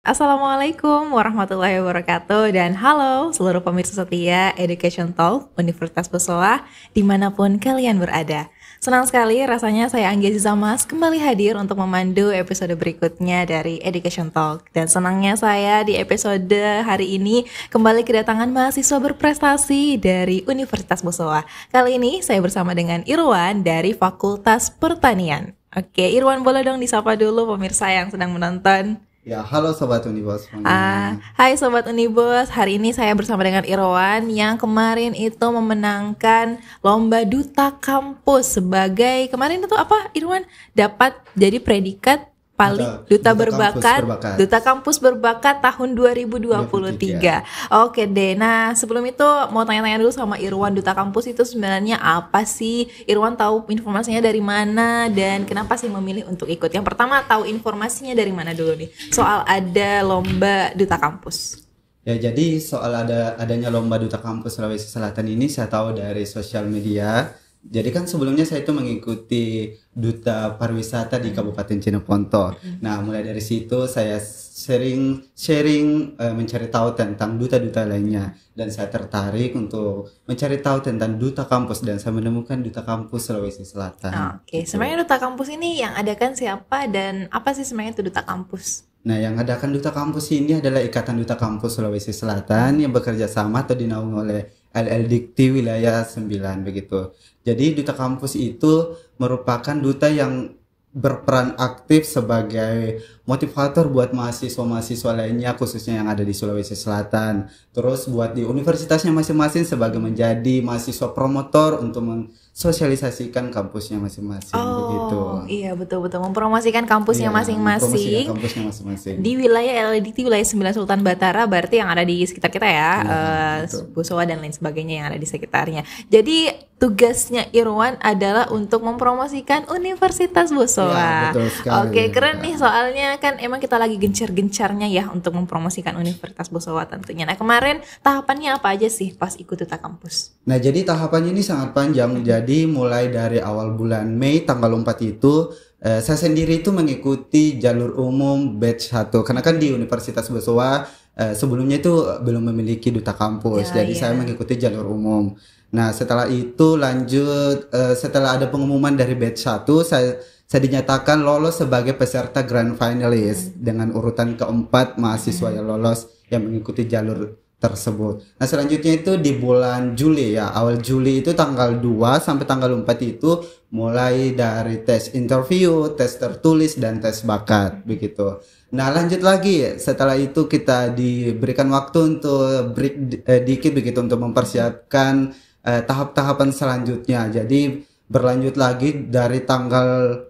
Assalamualaikum warahmatullahi wabarakatuh dan halo seluruh pemirsa setia Education Talk Universitas Pessoa dimanapun kalian berada. Senang sekali rasanya saya Anggia Zizamas kembali hadir untuk memandu episode berikutnya dari Education Talk. Dan senangnya saya di episode hari ini kembali kedatangan mahasiswa berprestasi dari Universitas Pessoa. Kali ini saya bersama dengan Irwan dari Fakultas Pertanian. Oke, Irwan boleh dong disapa dulu pemirsa yang sedang menonton. Ya, halo Sobat Unibos semuanya. Hai Sobat Unibos, hari ini saya bersama dengan Irwan yang kemarin itu memenangkan Lomba Duta Kampus sebagai, kemarin itu apa Irwan? Dapat jadi predikat paling Duta Berbakat, Duta Kampus Berbakat tahun 2023. Oke deh, nah sebelum itu mau tanya-tanya dulu sama Irwan, Duta Kampus itu sebenarnya apa sih? Irwan tahu informasinya dari mana dan kenapa sih memilih untuk ikut? Yang pertama tahu informasinya dari mana dulu nih? Soal ada Lomba Duta Kampus. Ya, jadi soal adanya Lomba Duta Kampus Sulawesi Selatan ini saya tahu dari sosial media. Jadi kan sebelumnya saya itu mengikuti Duta Pariwisata di Kabupaten Cineponto. Nah, mulai dari situ saya sharing mencari tahu tentang duta-duta lainnya. Dan saya tertarik untuk mencari tahu tentang Duta Kampus dan saya menemukan Duta Kampus Sulawesi Selatan. Oke, sebenarnya Duta Kampus ini yang adakan siapa dan apa sih sebenarnya itu Duta Kampus? Nah, yang adakan Duta Kampus ini adalah Ikatan Duta Kampus Sulawesi Selatan yang bekerja sama atau dinaungi oleh LLDikti Wilayah 9 begitu. Jadi Duta Kampus itu merupakan duta yang berperan aktif sebagai motivator buat mahasiswa-mahasiswa lainnya khususnya yang ada di Sulawesi Selatan. Terus buat di universitasnya masing-masing sebagai menjadi mahasiswa promotor untuk mensosialisasikan kampusnya masing-masing begitu. Iya betul-betul mempromosikan kampusnya masing-masing. Di wilayah LLDT wilayah 9 Sultan Batara berarti yang ada di sekitar kita ya, Bussowa dan lain sebagainya yang ada di sekitarnya. Jadi tugasnya Irwan adalah untuk mempromosikan Universitas Bussowa. Ya, betul sekali. Oke, keren nih soalnya kan emang kita lagi gencar-gencarnya ya untuk mempromosikan Universitas Bussowa tentunya. Nah, kemarin tahapannya apa aja sih pas ikut Duta Kampus? Nah, jadi tahapannya ini sangat panjang. Jadi mulai dari awal bulan Mei tanggal 4 itu saya sendiri itu mengikuti jalur umum batch 1 karena kan di Universitas Bussowa sebelumnya itu belum memiliki Duta Kampus. Jadi saya mengikuti jalur umum. Nah, setelah itu lanjut setelah ada pengumuman dari batch 1 saya dinyatakan lolos sebagai peserta grand finalist dengan urutan keempat mahasiswa yang lolos yang mengikuti jalur tersebut. Nah, selanjutnya itu di bulan Juli ya, awal Juli itu tanggal 2 sampai tanggal 4 itu mulai dari tes interview, tes tertulis dan tes bakat begitu. Nah, lanjut lagi setelah itu kita diberikan waktu untuk break dikit begitu untuk mempersiapkan tahap-tahapan selanjutnya. Jadi berlanjut lagi dari tanggal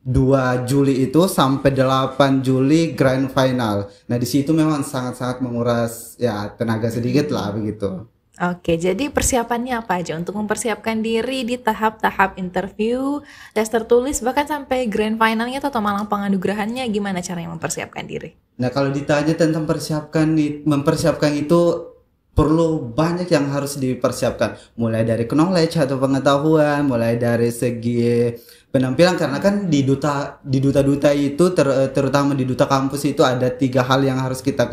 2 Juli itu sampai 8 Juli grand final. Nah, di situ memang sangat-sangat menguras ya tenaga sedikit lah begitu. Oke, jadi persiapannya apa aja untuk mempersiapkan diri di tahap-tahap interview, tes tertulis, bahkan sampai grand finalnya atau malang penganugerahannya, gimana caranya mempersiapkan diri? Nah, kalau ditanya tentang mempersiapkan itu perlu banyak yang harus dipersiapkan, mulai dari knowledge atau pengetahuan, mulai dari segi penampilan karena kan di duta itu terutama di Duta Kampus itu ada 3 hal yang harus kita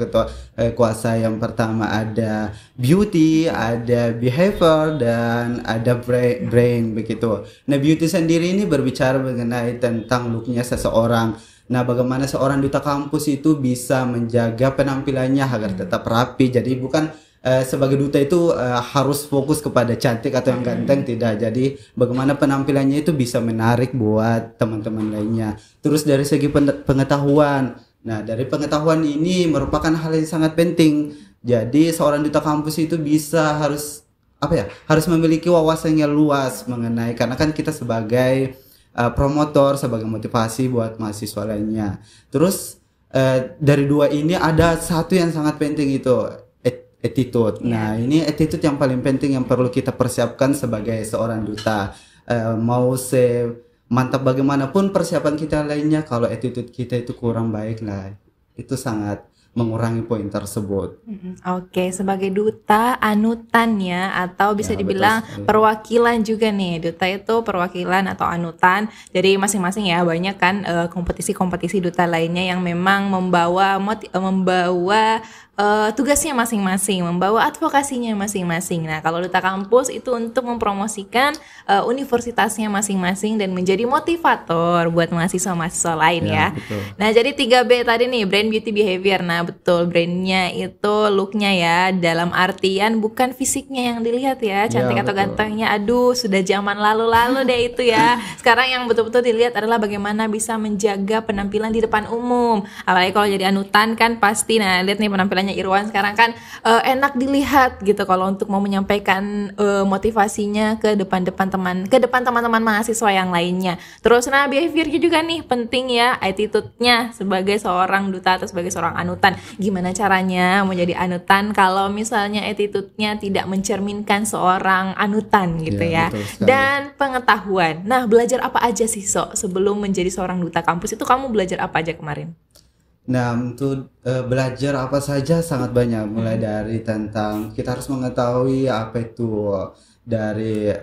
kuasai. Yang pertama ada beauty, ada behavior dan ada brain begitu. Nah, beauty sendiri ini berbicara mengenai tentang looknya seseorang. Nah, bagaimana seorang Duta Kampus itu bisa menjaga penampilannya agar tetap rapi. Jadi bukan sebagai duta itu harus fokus kepada cantik atau yang ganteng, tidak. Jadi bagaimana penampilannya itu bisa menarik buat teman-teman lainnya. Terus dari segi pengetahuan. Nah, dari pengetahuan ini merupakan hal yang sangat penting. Jadi seorang Duta Kampus itu harus memiliki wawasan yang luas mengenai, karena kan kita sebagai promotor, sebagai motivasi buat mahasiswa lainnya. Terus dari 2 ini ada satu yang sangat penting itu attitude. Nah, ini attitude yang paling penting yang perlu kita persiapkan sebagai seorang duta. Mau mantap bagaimanapun persiapan kita lainnya, kalau attitude kita itu kurang baik lah, itu sangat mengurangi poin tersebut. Oke, sebagai duta anutan ya, atau bisa Ya, dibilang betul sekali. perwakilan juga nih. Duta itu perwakilan atau anutan. Jadi masing-masing ya, banyak kan kompetisi-kompetisi duta lainnya yang memang membawa tugasnya masing-masing, membawa advokasinya masing-masing. Nah, kalau duta kampus itu untuk mempromosikan universitasnya masing-masing dan menjadi motivator buat mahasiswa-mahasiswa lain ya. Betul. Nah, jadi 3B tadi nih, brand, beauty, behavior. Nah, betul, brandnya itu looknya ya, dalam artian bukan fisiknya yang dilihat ya, cantik atau betul. gantengnya. Aduh, sudah zaman lalu-lalu deh itu ya. Sekarang yang betul-betul dilihat adalah bagaimana bisa menjaga penampilan di depan umum. Apalagi kalau jadi anutan kan pasti, nah lihat nih penampilannya Irwan sekarang kan enak dilihat gitu kalau untuk mau menyampaikan motivasinya ke depan teman-teman mahasiswa yang lainnya. Terus nah behaviornya juga nih penting ya, attitude-nya sebagai seorang duta atau sebagai seorang anutan. Gimana caranya menjadi anutan kalau misalnya attitude-nya tidak mencerminkan seorang anutan gitu ya. Betul sekali. Dan pengetahuan. Nah, belajar apa aja sih sebelum menjadi seorang duta kampus itu kamu belajar apa aja kemarin? Nah, untuk belajar apa saja sangat banyak, mulai dari tentang kita harus mengetahui apa itu dari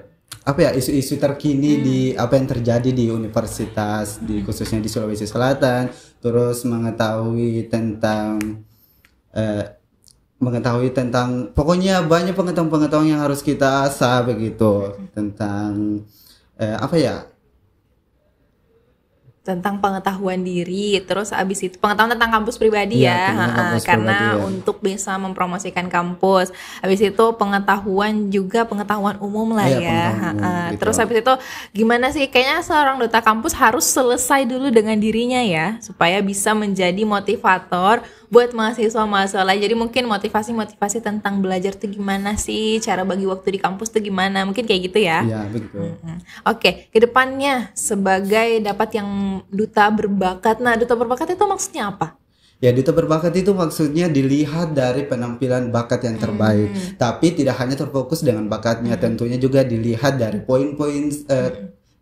apa ya isu-isu terkini di apa yang terjadi di universitas, di khususnya di Sulawesi Selatan, terus mengetahui tentang pokoknya banyak pengetahuan-pengetahuan yang harus kita asah begitu tentang apa ya. Tentang pengetahuan diri, terus abis itu pengetahuan tentang kampus pribadi Iya, ya, tentang kampus karena pribadi, ya. untuk bisa mempromosikan kampus. Abis itu pengetahuan juga pengetahuan umum lah Iya, ya. pengetahuan umum, gitu. Terus abis itu gimana sih? Kayaknya seorang duta kampus harus selesai dulu dengan dirinya ya, supaya bisa menjadi motivator buat mahasiswa-mahasiswa lain. Jadi mungkin motivasi tentang belajar tuh gimana sih, cara bagi waktu di kampus tuh gimana, mungkin kayak gitu ya. Iya, begitu. Oke, kedepannya sebagai dapat yang duta berbakat. Nah, duta berbakat itu maksudnya apa? Ya, duta berbakat itu maksudnya dilihat dari penampilan bakat yang terbaik. Tapi tidak hanya terfokus dengan bakatnya, tentunya juga dilihat dari poin-poin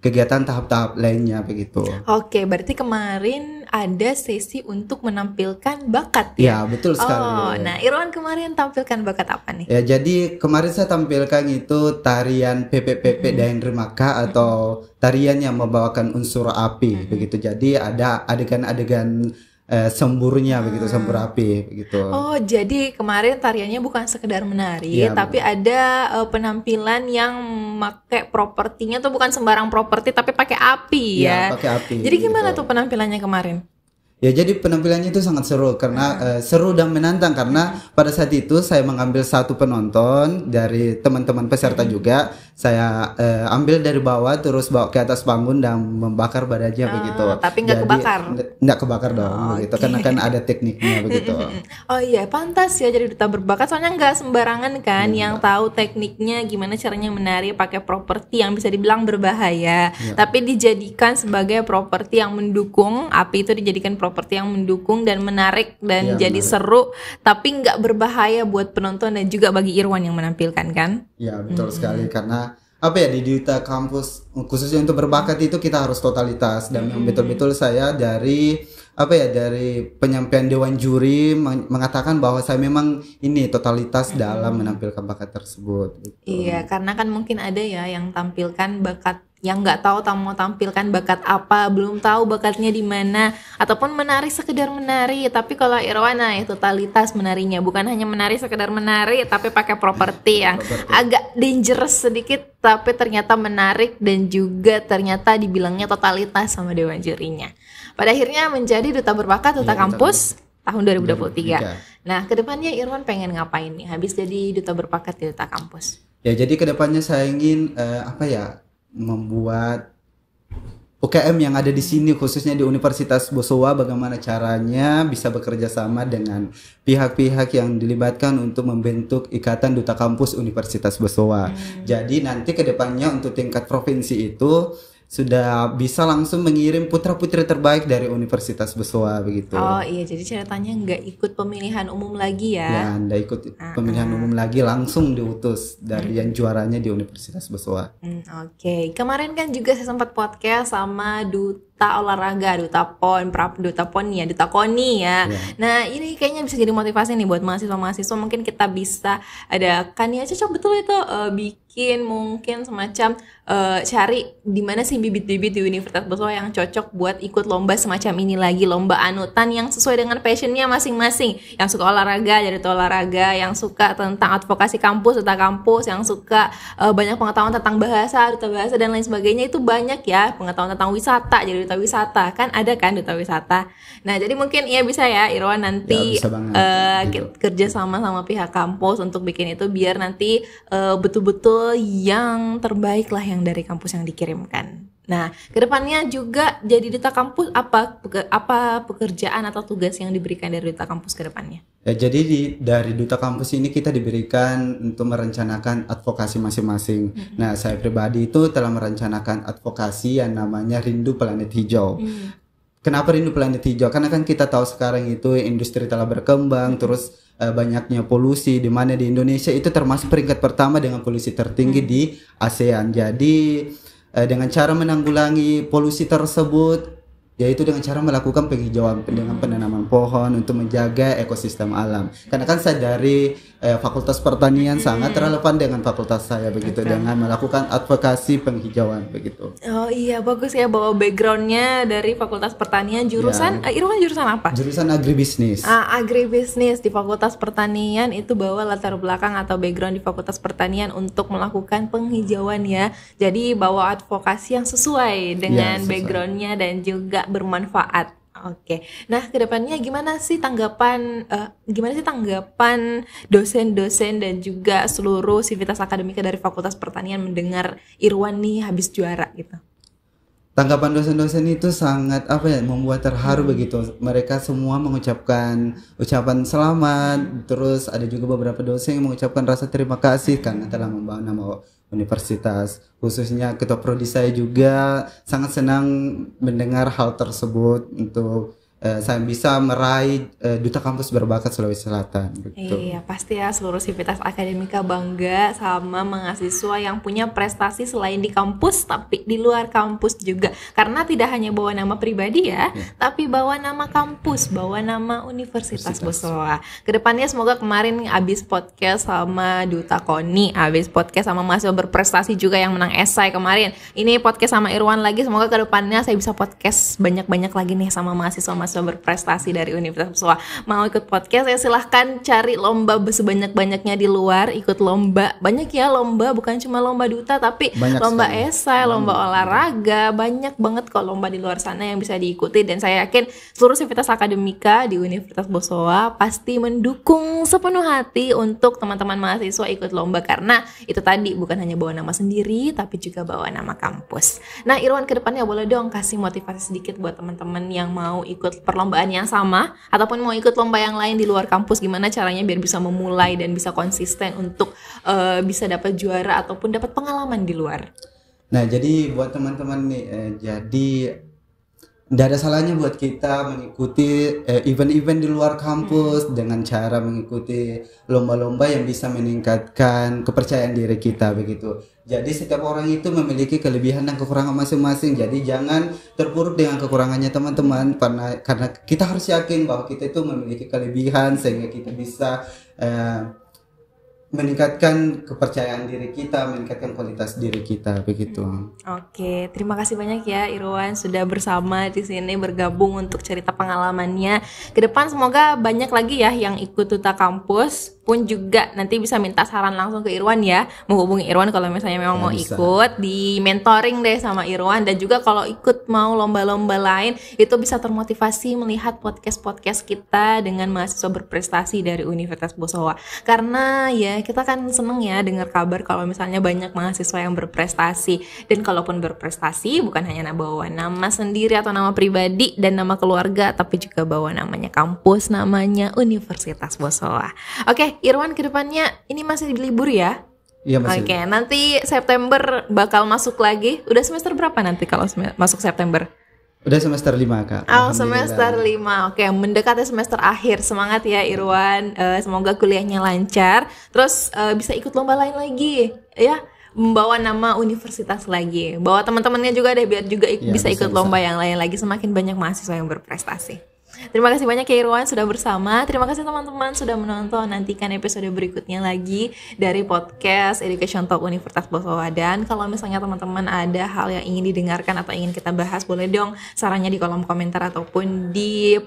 kegiatan tahap-tahap lainnya begitu. Oke, berarti kemarin ada sesi untuk menampilkan bakat ya? Ya, betul sekali. Oh, nah Irwan kemarin tampilkan bakat apa nih? Ya, jadi kemarin saya tampilkan itu tarian PPPP Daendri Maka atau tarian yang membawakan unsur api begitu. Jadi ada adegan-adegan semburnya begitu, sembur api begitu. Oh, jadi kemarin tariannya bukan sekedar menari, Iya, tapi ada penampilan yang pakai propertinya tuh bukan sembarang properti tapi pakai api ya. Iya, pakai api, Jadi gimana gitu. tuh penampilannya kemarin? Ya, jadi penampilannya itu sangat seru karena seru dan menantang karena pada saat itu saya mengambil satu penonton dari teman-teman peserta juga. Saya ambil dari bawah terus bawa ke atas panggung dan membakar badannya begitu. Tapi nggak Jadi, kebakar? Nggak kebakar dong begitu karena kan ada tekniknya begitu. Oh iya, pantas ya jadi duta berbakat soalnya nggak sembarangan kan yang tahu tekniknya gimana caranya menari pakai properti yang bisa dibilang berbahaya, tapi dijadikan sebagai properti yang mendukung. Api itu dijadikan properti yang mendukung dan menarik dan Iya, jadi menarik. seru, tapi nggak berbahaya buat penonton dan juga bagi Irwan yang menampilkan kan. Ya, betul sekali karena apa ya di duta kampus khususnya untuk berbakat itu kita harus totalitas dan yang betul-betul saya dari apa ya dari penyampaian dewan juri mengatakan bahwa saya memang ini totalitas dalam menampilkan bakat tersebut gitu. Iya, karena kan mungkin ada ya yang tampilkan bakat yang nggak tahu mau tampilkan bakat apa, belum tahu bakatnya di mana, ataupun menari sekedar menari. Tapi kalau Irwan ya totalitas menarinya, bukan hanya menari sekedar menari, tapi pakai properti yang agak dangerous sedikit, tapi ternyata menarik dan juga ternyata dibilangnya totalitas sama dewan jurinya. Pada akhirnya menjadi duta berbakat duta Iya, kampus tahun 2023. 2023. Nah, kedepannya Irwan pengen ngapain nih habis jadi duta berbakat di duta kampus? Ya, jadi kedepannya saya ingin apa ya membuat UKM yang ada di sini khususnya di Universitas Bosowa bagaimana caranya bisa bekerja sama dengan pihak-pihak yang dilibatkan untuk membentuk Ikatan Duta Kampus Universitas Bosowa. Jadi nanti kedepannya untuk tingkat provinsi itu sudah bisa langsung mengirim putra-putri terbaik dari Universitas Besoa begitu. Oh iya, jadi ceritanya nggak ikut pemilihan umum lagi Ya, ya? Anda ikut pemilihan umum lagi, langsung diutus dari yang juaranya di Universitas Besoa. Oke. Kemarin kan juga saya sempat podcast sama duta olahraga, duta PON, duta PON ya, duta KONI ya. Nah ini kayaknya bisa jadi motivasi nih buat mahasiswa-mahasiswa. Mungkin kita bisa adakan ya, cocok betul itu bikin mungkin semacam cari di mana sih bibit-bibit di Universitas Besoa yang cocok buat ikut lomba semacam ini lagi, lomba anutan yang sesuai dengan passionnya masing-masing. Yang suka olahraga jadi duta olahraga, yang suka tentang advokasi kampus duta kampus, yang suka banyak pengetahuan tentang bahasa duta bahasa dan lain sebagainya. Itu banyak ya, pengetahuan tentang wisata jadi duta wisata, kan ada kan duta wisata. Nah jadi mungkin ya bisa ya Irwan nanti Ya, bisa banget, kerja sama pihak kampus untuk bikin itu biar nanti betul-betul yang terbaik lah yang dari kampus yang dikirimkan. Nah, kedepannya juga jadi duta kampus apa pekerjaan atau tugas yang diberikan dari duta kampus ke depannya? Ya, jadi dari duta kampus ini kita diberikan untuk merencanakan advokasi masing-masing. Nah, saya pribadi itu telah merencanakan advokasi yang namanya Rindu Planet Hijau. Kenapa Rindu Planet Hijau? Karena kan kita tahu sekarang itu industri telah berkembang, terus banyaknya polusi, di mana di Indonesia itu termasuk peringkat pertama dengan polusi tertinggi di ASEAN. Jadi dengan cara menanggulangi polusi tersebut, yaitu dengan cara melakukan penghijauan dengan penanaman pohon untuk menjaga ekosistem alam. Karena kan saya dari Fakultas Pertanian sangat relevan dengan fakultas saya begitu, dengan melakukan advokasi penghijauan begitu. Oh iya, bagus ya bawa backgroundnya dari Fakultas Pertanian jurusan Irwan jurusan apa? Jurusan agribisnis. Agribisnis di Fakultas Pertanian itu bawa latar belakang atau background di Fakultas Pertanian untuk melakukan penghijauan ya. Jadi bawa advokasi yang sesuai dengan backgroundnya dan juga bermanfaat. Oke. Nah, kedepannya gimana sih tanggapan dosen-dosen dan juga seluruh sivitas akademika dari Fakultas Pertanian mendengar Irwan nih habis juara gitu? Tanggapan dosen-dosen itu sangat membuat terharu begitu. Mereka semua mengucapkan ucapan selamat, terus ada juga beberapa dosen yang mengucapkan rasa terima kasih karena telah membawa nama universitas. Khususnya ketua prodi saya juga sangat senang mendengar hal tersebut untuk saya bisa meraih duta kampus berbakat Sulawesi Selatan gitu. Iya, pasti ya seluruh sivitas akademika bangga sama mahasiswa yang punya prestasi selain di kampus tapi di luar kampus juga. Karena tidak hanya bawa nama pribadi ya, tapi bawa nama kampus, bawa nama Universitas Besoa. Kedepannya semoga kemarin abis podcast sama Duta KONI, abis podcast sama mahasiswa berprestasi juga yang menang esai kemarin. Ini podcast sama Irwan lagi, semoga kedepannya saya bisa podcast banyak-banyak lagi nih sama mahasiswa berprestasi dari Universitas Besoa. Mau ikut podcast ya silahkan cari lomba sebanyak-banyaknya di luar, ikut lomba. Banyak ya lomba, bukan cuma lomba duta tapi banyak lomba esai, lomba olahraga, banyak banget kok lomba di luar sana yang bisa diikuti dan saya yakin seluruh sivitas akademika di Universitas Besoa pasti mendukung sepenuh hati untuk teman-teman mahasiswa ikut lomba karena itu tadi bukan hanya bawa nama sendiri tapi juga bawa nama kampus. Nah, Irwan kedepannya boleh dong kasih motivasi sedikit buat teman-teman yang mau ikut perlombaan yang sama ataupun mau ikut lomba yang lain di luar kampus, gimana caranya biar bisa memulai dan bisa konsisten untuk bisa dapat juara ataupun dapat pengalaman di luar. Nah, jadi buat teman-teman nih jadi tidak ada salahnya buat kita mengikuti event-event di luar kampus dengan cara mengikuti lomba-lomba yang bisa meningkatkan kepercayaan diri kita begitu. Jadi setiap orang itu memiliki kelebihan dan kekurangan masing-masing. Jadi jangan terpuruk dengan kekurangannya teman-teman karena kita harus yakin bahwa kita itu memiliki kelebihan sehingga kita bisa meningkatkan kepercayaan diri kita, meningkatkan kualitas diri kita begitu. Oke, terima kasih banyak ya Irwan sudah bersama di sini bergabung untuk cerita pengalamannya. Ke depan semoga banyak lagi ya yang ikut duta kampus, pun juga nanti bisa minta saran langsung ke Irwan ya. Menghubungi Irwan kalau misalnya memang mau bisa ikut, di mentoring deh sama Irwan, dan juga kalau ikut mau lomba-lomba lain itu bisa termotivasi melihat podcast-podcast kita dengan mahasiswa berprestasi dari Universitas Besoa. Karena ya kita kan seneng ya dengar kabar kalau misalnya banyak mahasiswa yang berprestasi, dan kalaupun berprestasi bukan hanya bawa nama sendiri atau nama pribadi dan nama keluarga, tapi juga bawa namanya kampus, namanya Universitas Besoa. Oke, Irwan kedepannya ini masih libur ya? Iya masih. Oke, nanti September bakal masuk lagi. Udah semester berapa nanti kalau masuk September? Udah semester 5 Kak. Oh, Alhamdulillah. semester 5. Oke, mendekati semester akhir. Semangat ya Irwan. Semoga kuliahnya lancar. Terus bisa ikut lomba lain lagi ya. Membawa nama universitas lagi. Bawa teman-temannya juga deh biar juga Iya, bisa ikut bisa. lomba yang lain lagi. Semakin banyak mahasiswa yang berprestasi. Terima kasih banyak ya Irwan sudah bersama. Terima kasih teman-teman sudah menonton. Nantikan episode berikutnya lagi dari podcast Education Talk Universitas Bosowa. Dan kalau misalnya teman-teman ada hal yang ingin didengarkan atau ingin kita bahas, boleh dong sarannya di kolom komentar ataupun di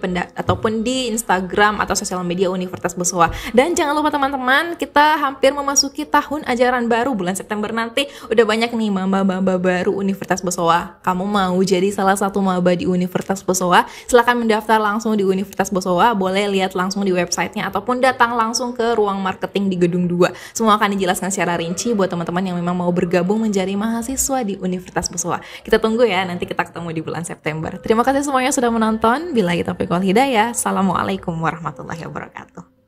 Instagram atau sosial media Universitas Bosowa. Dan jangan lupa teman-teman, kita hampir memasuki tahun ajaran baru. Bulan September nanti udah banyak nih maba-maba baru Universitas Bosowa. Kamu mau jadi salah satu maba di Universitas Bosowa? Silakan mendaftar langsung di Universitas Bosowa, boleh lihat langsung di websitenya ataupun datang langsung ke ruang marketing di Gedung 2. Semua akan dijelaskan secara rinci buat teman-teman yang memang mau bergabung menjadi mahasiswa di Universitas Bosowa. Kita tunggu ya, nanti kita ketemu di bulan September. Terima kasih semuanya sudah menonton. Billahi taufiq wal hidayah. Assalamualaikum warahmatullahi wabarakatuh.